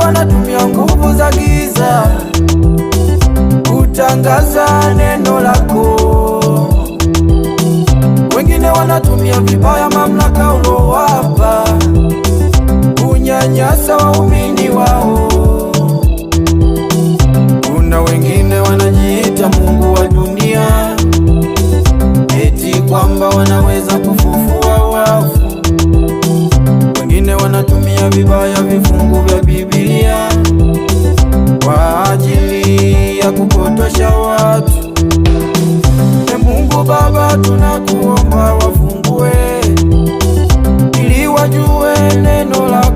wanatumia nguvu za giza kutangaza neno lako. Wengine wanatumia vibaya mamlaka ulowapa kunyanyasa waumini wao. Kuna wengine wanajiita mungu wa dunia, eti kwamba wanaweza kufufua wafu. Wengine wanatumia vibaya vifungu vya Biblia kwa ajili ya kupotosha watu. Mungu Baba, tunakuomba wafungue ili wajue neno lako.